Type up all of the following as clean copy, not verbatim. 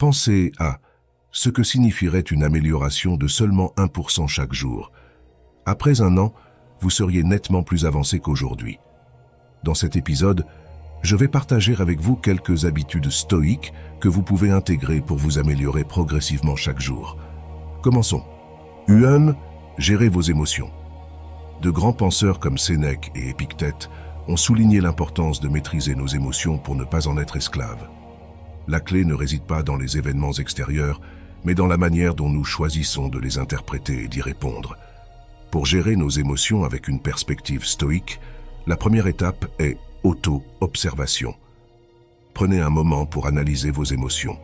Pensez à ce que signifierait une amélioration de seulement 1% chaque jour. Après un an, vous seriez nettement plus avancé qu'aujourd'hui. Dans cet épisode, je vais partager avec vous quelques habitudes stoïques que vous pouvez intégrer pour vous améliorer progressivement chaque jour. Commençons. 1. Gérez vos émotions. De grands penseurs comme Sénèque et Épictète ont souligné l'importance de maîtriser nos émotions pour ne pas en être esclaves. La clé ne réside pas dans les événements extérieurs, mais dans la manière dont nous choisissons de les interpréter et d'y répondre. Pour gérer nos émotions avec une perspective stoïque, la première étape est auto-observation. Prenez un moment pour analyser vos émotions.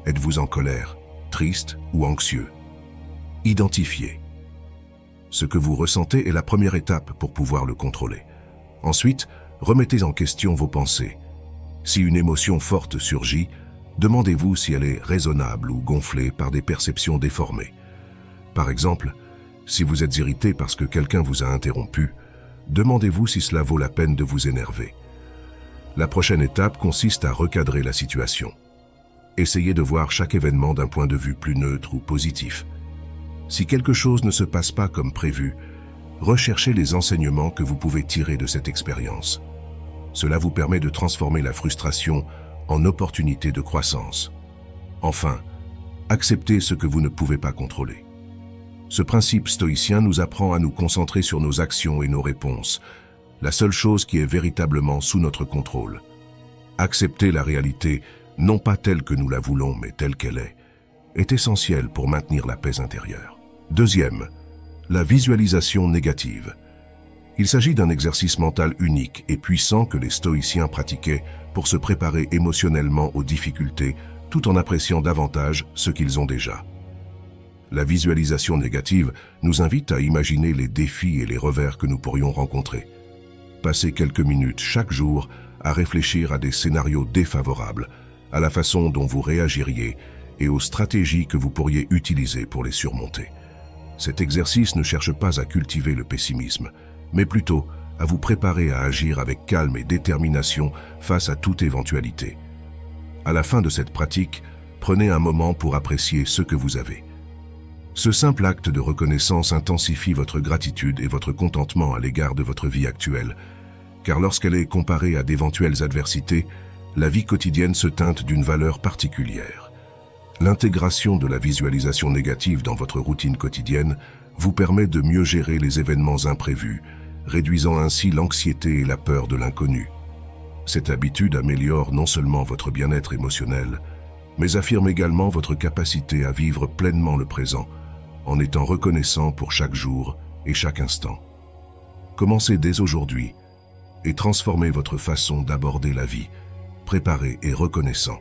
Êtes-vous en colère, triste ou anxieux? Identifiez. Ce que vous ressentez est la première étape pour pouvoir le contrôler. Ensuite, remettez en question vos pensées. Si une émotion forte surgit, demandez-vous si elle est raisonnable ou gonflée par des perceptions déformées. Par exemple, si vous êtes irrité parce que quelqu'un vous a interrompu, demandez-vous si cela vaut la peine de vous énerver. La prochaine étape consiste à recadrer la situation. Essayez de voir chaque événement d'un point de vue plus neutre ou positif. Si quelque chose ne se passe pas comme prévu, recherchez les enseignements que vous pouvez tirer de cette expérience. Cela vous permet de transformer la frustration en opportunité de croissance. Enfin, acceptez ce que vous ne pouvez pas contrôler. Ce principe stoïcien nous apprend à nous concentrer sur nos actions et nos réponses, la seule chose qui est véritablement sous notre contrôle. Accepter la réalité, non pas telle que nous la voulons, mais telle qu'elle est essentiel pour maintenir la paix intérieure. 2. La visualisation négative. Il s'agit d'un exercice mental unique et puissant que les stoïciens pratiquaient pour se préparer émotionnellement aux difficultés tout en appréciant davantage ce qu'ils ont déjà. La visualisation négative nous invite à imaginer les défis et les revers que nous pourrions rencontrer. Passez quelques minutes chaque jour à réfléchir à des scénarios défavorables, à la façon dont vous réagiriez et aux stratégies que vous pourriez utiliser pour les surmonter. Cet exercice ne cherche pas à cultiver le pessimisme, mais plutôt à vous préparer à agir avec calme et détermination face à toute éventualité. À la fin de cette pratique, prenez un moment pour apprécier ce que vous avez. Ce simple acte de reconnaissance intensifie votre gratitude et votre contentement à l'égard de votre vie actuelle, car lorsqu'elle est comparée à d'éventuelles adversités, la vie quotidienne se teinte d'une valeur particulière. L'intégration de la visualisation négative dans votre routine quotidienne vous permet de mieux gérer les événements imprévus, réduisant ainsi l'anxiété et la peur de l'inconnu. Cette habitude améliore non seulement votre bien-être émotionnel, mais affirme également votre capacité à vivre pleinement le présent, en étant reconnaissant pour chaque jour et chaque instant. Commencez dès aujourd'hui et transformez votre façon d'aborder la vie, préparé et reconnaissant,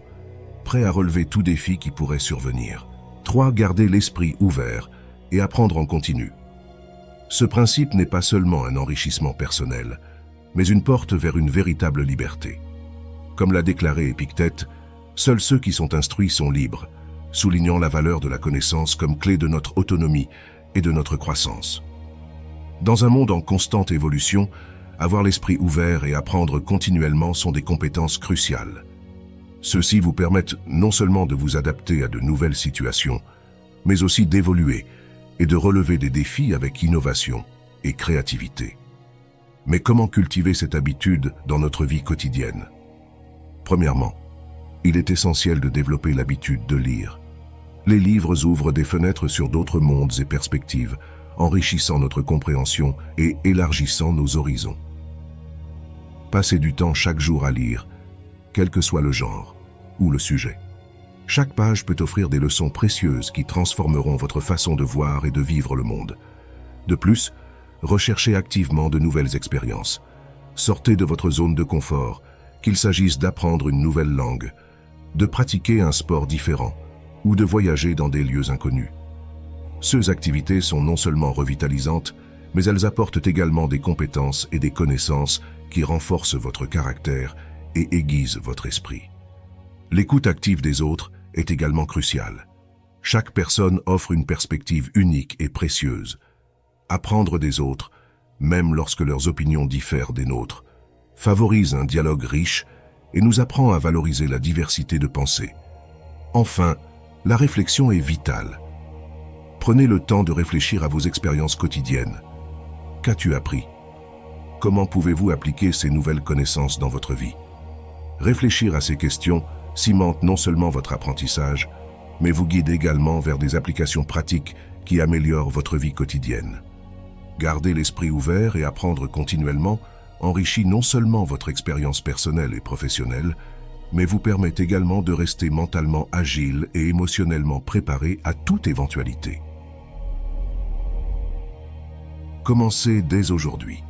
prêt à relever tout défi qui pourrait survenir. 3. Gardez l'esprit ouvert et apprendre en continu. Ce principe n'est pas seulement un enrichissement personnel, mais une porte vers une véritable liberté. Comme l'a déclaré Épictète, seuls ceux qui sont instruits sont libres, soulignant la valeur de la connaissance comme clé de notre autonomie et de notre croissance. Dans un monde en constante évolution, avoir l'esprit ouvert et apprendre continuellement sont des compétences cruciales. Ceux-ci vous permettent non seulement de vous adapter à de nouvelles situations, mais aussi d'évoluer et de relever des défis avec innovation et créativité. Mais comment cultiver cette habitude dans notre vie quotidienne? Premièrement, il est essentiel de développer l'habitude de lire. Les livres ouvrent des fenêtres sur d'autres mondes et perspectives, enrichissant notre compréhension et élargissant nos horizons. Passez du temps chaque jour à lire, quel que soit le genre ou le sujet. Chaque page peut offrir des leçons précieuses qui transformeront votre façon de voir et de vivre le monde. De plus, recherchez activement de nouvelles expériences. Sortez de votre zone de confort, qu'il s'agisse d'apprendre une nouvelle langue, de pratiquer un sport différent ou de voyager dans des lieux inconnus. Ces activités sont non seulement revitalisantes, mais elles apportent également des compétences et des connaissances qui renforcent votre caractère et aiguisent votre esprit. L'écoute active des autres est également cruciale. Chaque personne offre une perspective unique et précieuse. Apprendre des autres, même lorsque leurs opinions diffèrent des nôtres, favorise un dialogue riche et nous apprend à valoriser la diversité de pensée. Enfin, la réflexion est vitale. Prenez le temps de réfléchir à vos expériences quotidiennes. Qu'as-tu appris? Comment pouvez-vous appliquer ces nouvelles connaissances dans votre vie? Réfléchir à ces questions cimente non seulement votre apprentissage, mais vous guide également vers des applications pratiques qui améliorent votre vie quotidienne. Garder l'esprit ouvert et apprendre continuellement enrichit non seulement votre expérience personnelle et professionnelle, mais vous permet également de rester mentalement agile et émotionnellement préparé à toute éventualité. Commencez dès aujourd'hui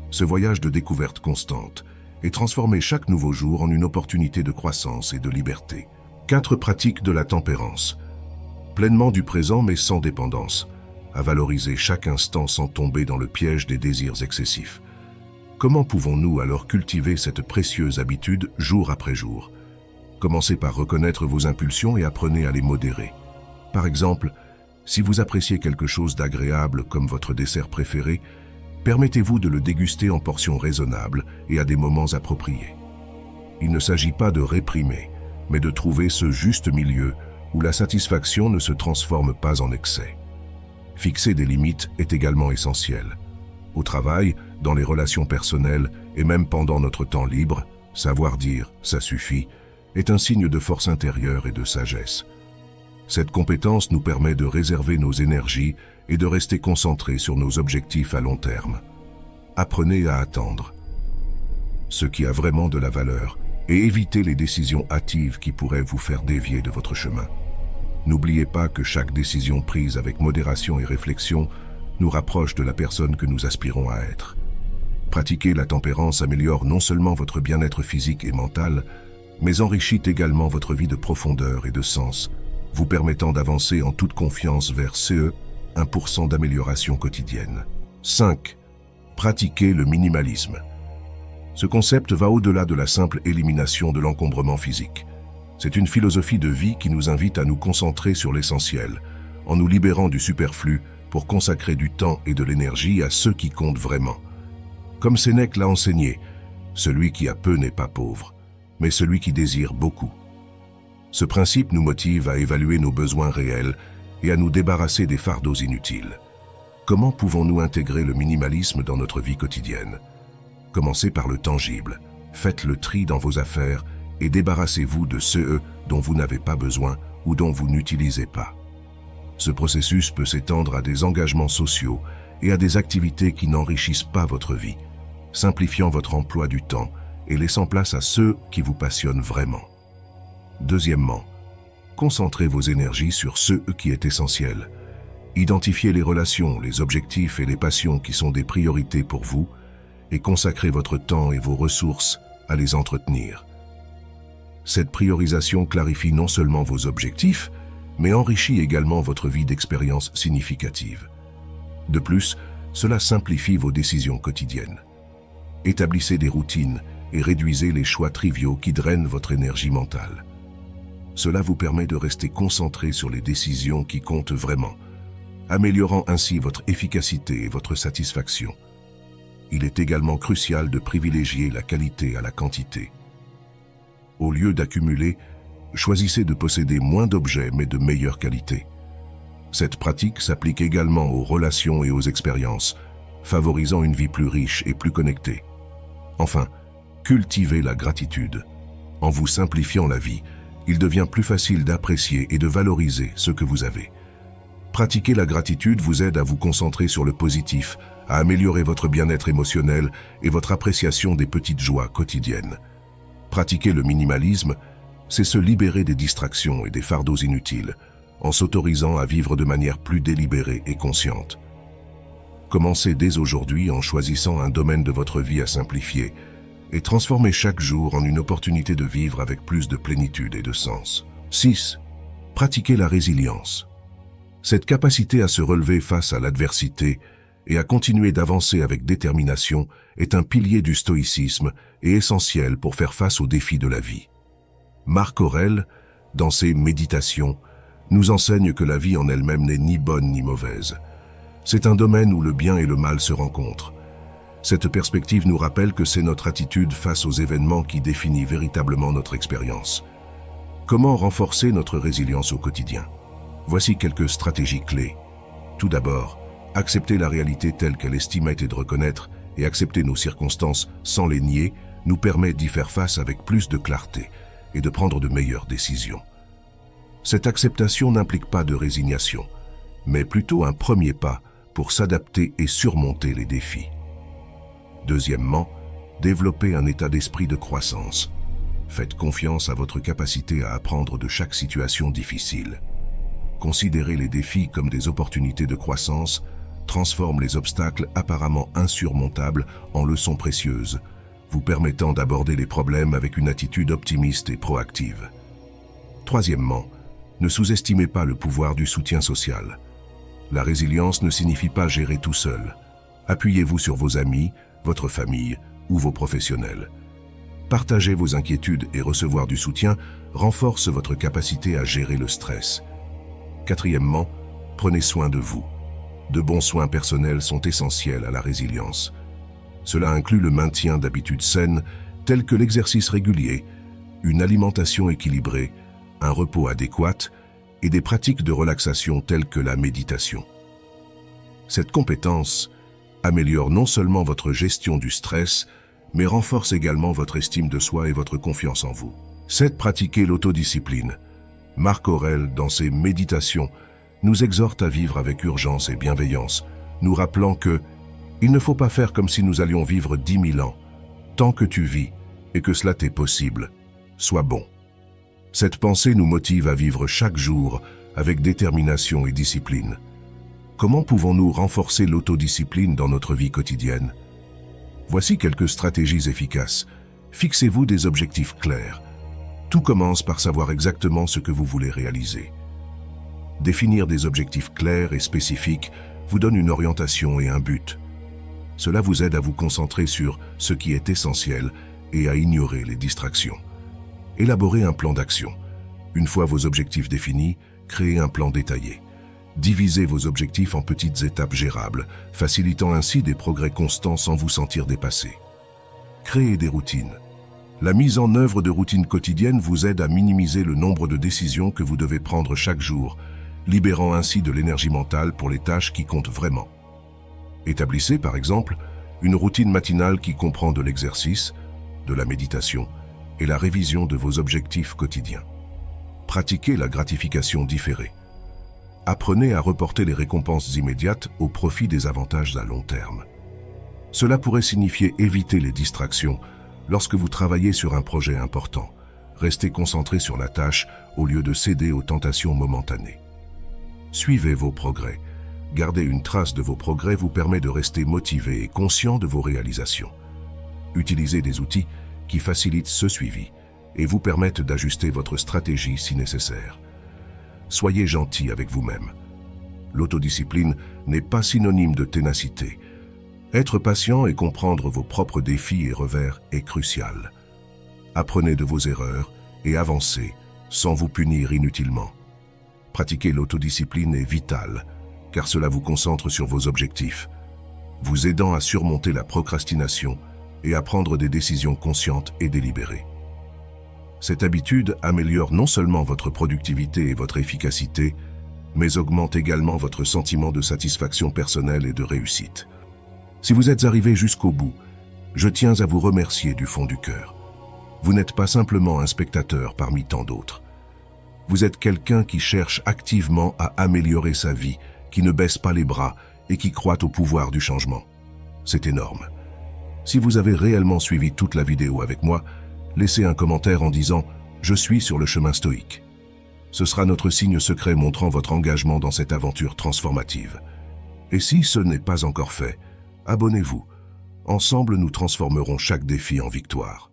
ce voyage de découverte constante et transformez chaque nouveau jour en une opportunité de croissance et de liberté. 4 pratiques de la tempérance. Pleinement du présent mais sans dépendance, à valoriser chaque instant sans tomber dans le piège des désirs excessifs. Comment pouvons-nous alors cultiver cette précieuse habitude jour après jour? Commencez par reconnaître vos impulsions et apprenez à les modérer. Par exemple, si vous appréciez quelque chose d'agréable comme votre dessert préféré, permettez-vous de le déguster en portions raisonnables et à des moments appropriés. Il ne s'agit pas de réprimer, mais de trouver ce juste milieu où la satisfaction ne se transforme pas en excès. Fixer des limites est également essentiel. Au travail, dans les relations personnelles et même pendant notre temps libre, savoir dire « ça suffit » est un signe de force intérieure et de sagesse. Cette compétence nous permet de réserver nos énergies et de rester concentrés sur nos objectifs à long terme. Apprenez à attendre ce qui a vraiment de la valeur et évitez les décisions hâtives qui pourraient vous faire dévier de votre chemin. N'oubliez pas que chaque décision prise avec modération et réflexion nous rapproche de la personne que nous aspirons à être. Pratiquer la tempérance améliore non seulement votre bien-être physique et mental, mais enrichit également votre vie de profondeur et de sens, vous permettant d'avancer en toute confiance vers ce 1% d'amélioration quotidienne. 5. Pratiquer le minimalisme. Ce concept va au-delà de la simple élimination de l'encombrement physique. C'est une philosophie de vie qui nous invite à nous concentrer sur l'essentiel, en nous libérant du superflu pour consacrer du temps et de l'énergie à ce qui compte vraiment. Comme Sénèque l'a enseigné, celui qui a peu n'est pas pauvre, mais celui qui désire beaucoup. Ce principe nous motive à évaluer nos besoins réels et à nous débarrasser des fardeaux inutiles. Comment pouvons-nous intégrer le minimalisme dans notre vie quotidienne? Commencez par le tangible. Faites le tri dans vos affaires et débarrassez-vous de ceux dont vous n'avez pas besoin ou dont vous n'utilisez pas. Ce processus peut s'étendre à des engagements sociaux et à des activités qui n'enrichissent pas votre vie, simplifiant votre emploi du temps et laissant place à ceux qui vous passionnent vraiment. Deuxièmement, concentrez vos énergies sur ce qui est essentiel. Identifiez les relations, les objectifs et les passions qui sont des priorités pour vous et consacrez votre temps et vos ressources à les entretenir. Cette priorisation clarifie non seulement vos objectifs, mais enrichit également votre vie d'expériences significatives. De plus, cela simplifie vos décisions quotidiennes. Établissez des routines et réduisez les choix triviaux qui drainent votre énergie mentale. Cela vous permet de rester concentré sur les décisions qui comptent vraiment, améliorant ainsi votre efficacité et votre satisfaction. Il est également crucial de privilégier la qualité à la quantité. Au lieu d'accumuler, choisissez de posséder moins d'objets mais de meilleure qualité. Cette pratique s'applique également aux relations et aux expériences, favorisant une vie plus riche et plus connectée. Enfin, cultivez la gratitude. En vous simplifiant la vie, il devient plus facile d'apprécier et de valoriser ce que vous avez. Pratiquer la gratitude vous aide à vous concentrer sur le positif, à améliorer votre bien-être émotionnel et votre appréciation des petites joies quotidiennes. Pratiquer le minimalisme, c'est se libérer des distractions et des fardeaux inutiles, en s'autorisant à vivre de manière plus délibérée et consciente. Commencez dès aujourd'hui en choisissant un domaine de votre vie à simplifier et transformez chaque jour en une opportunité de vivre avec plus de plénitude et de sens. 6. Pratiquez la résilience. Cette capacité à se relever face à l'adversité et à continuer d'avancer avec détermination est un pilier du stoïcisme et essentiel pour faire face aux défis de la vie. Marc Aurèle, dans ses Méditations, nous enseigne que la vie en elle-même n'est ni bonne ni mauvaise. C'est un domaine où le bien et le mal se rencontrent. Cette perspective nous rappelle que c'est notre attitude face aux événements qui définit véritablement notre expérience. Comment renforcer notre résilience au quotidien? Voici quelques stratégies clés. Tout d'abord, accepter la réalité telle qu'elle est estimée et de reconnaître et accepter nos circonstances sans les nier nous permet d'y faire face avec plus de clarté et de prendre de meilleures décisions. Cette acceptation n'implique pas de résignation, mais plutôt un premier pas pour s'adapter et surmonter les défis. Deuxièmement, développer un état d'esprit de croissance. Faites confiance à votre capacité à apprendre de chaque situation difficile. Considérez les défis comme des opportunités de croissance, transforme les obstacles apparemment insurmontables en leçons précieuses, vous permettant d'aborder les problèmes avec une attitude optimiste et proactive. Troisièmement, ne sous-estimez pas le pouvoir du soutien social. La résilience ne signifie pas gérer tout seul. Appuyez-vous sur vos amis, votre famille ou vos professionnels. Partager vos inquiétudes et recevoir du soutien renforce votre capacité à gérer le stress. Quatrièmement, prenez soin de vous. De bons soins personnels sont essentiels à la résilience. Cela inclut le maintien d'habitudes saines telles que l'exercice régulier, une alimentation équilibrée, un repos adéquat et des pratiques de relaxation telles que la méditation. Cette compétence améliore non seulement votre gestion du stress, mais renforce également votre estime de soi et votre confiance en vous. 7. Pratiquer l'autodiscipline. Marc Aurèle, dans ses Méditations, nous exhorte à vivre avec urgence et bienveillance, nous rappelant que il ne faut pas faire comme si nous allions vivre 10 000 ans. Tant que tu vis et que cela t'est possible, sois bon. Cette pensée nous motive à vivre chaque jour avec détermination et discipline. Comment pouvons-nous renforcer l'autodiscipline dans notre vie quotidienne? Voici quelques stratégies efficaces. Fixez-vous des objectifs clairs. Tout commence par savoir exactement ce que vous voulez réaliser. Définir des objectifs clairs et spécifiques vous donne une orientation et un but. Cela vous aide à vous concentrer sur ce qui est essentiel et à ignorer les distractions. Élaborez un plan d'action. Une fois vos objectifs définis, créez un plan détaillé. Divisez vos objectifs en petites étapes gérables, facilitant ainsi des progrès constants sans vous sentir dépassé. Créez des routines. La mise en œuvre de routines quotidiennes vous aide à minimiser le nombre de décisions que vous devez prendre chaque jour, libérant ainsi de l'énergie mentale pour les tâches qui comptent vraiment. Établissez, par exemple, une routine matinale qui comprend de l'exercice, de la méditation et la révision de vos objectifs quotidiens. Pratiquez la gratification différée. Apprenez à reporter les récompenses immédiates au profit des avantages à long terme. Cela pourrait signifier éviter les distractions lorsque vous travaillez sur un projet important. Restez concentré sur la tâche au lieu de céder aux tentations momentanées. Suivez vos progrès. Garder une trace de vos progrès vous permet de rester motivé et conscient de vos réalisations. Utilisez des outils qui facilitent ce suivi et vous permettent d'ajuster votre stratégie si nécessaire. Soyez gentil avec vous-même. L'autodiscipline n'est pas synonyme de ténacité. Être patient et comprendre vos propres défis et revers est crucial. Apprenez de vos erreurs et avancez sans vous punir inutilement. Pratiquer l'autodiscipline est vital, car cela vous concentre sur vos objectifs, vous aidant à surmonter la procrastination et à prendre des décisions conscientes et délibérées. Cette habitude améliore non seulement votre productivité et votre efficacité, mais augmente également votre sentiment de satisfaction personnelle et de réussite. Si vous êtes arrivé jusqu'au bout, je tiens à vous remercier du fond du cœur. Vous n'êtes pas simplement un spectateur parmi tant d'autres. Vous êtes quelqu'un qui cherche activement à améliorer sa vie, qui ne baisse pas les bras et qui croit au pouvoir du changement. C'est énorme. Si vous avez réellement suivi toute la vidéo avec moi, laissez un commentaire en disant « Je suis sur le chemin stoïque ». Ce sera notre signe secret montrant votre engagement dans cette aventure transformative. Et si ce n'est pas encore fait, abonnez-vous. Ensemble, nous transformerons chaque défi en victoire.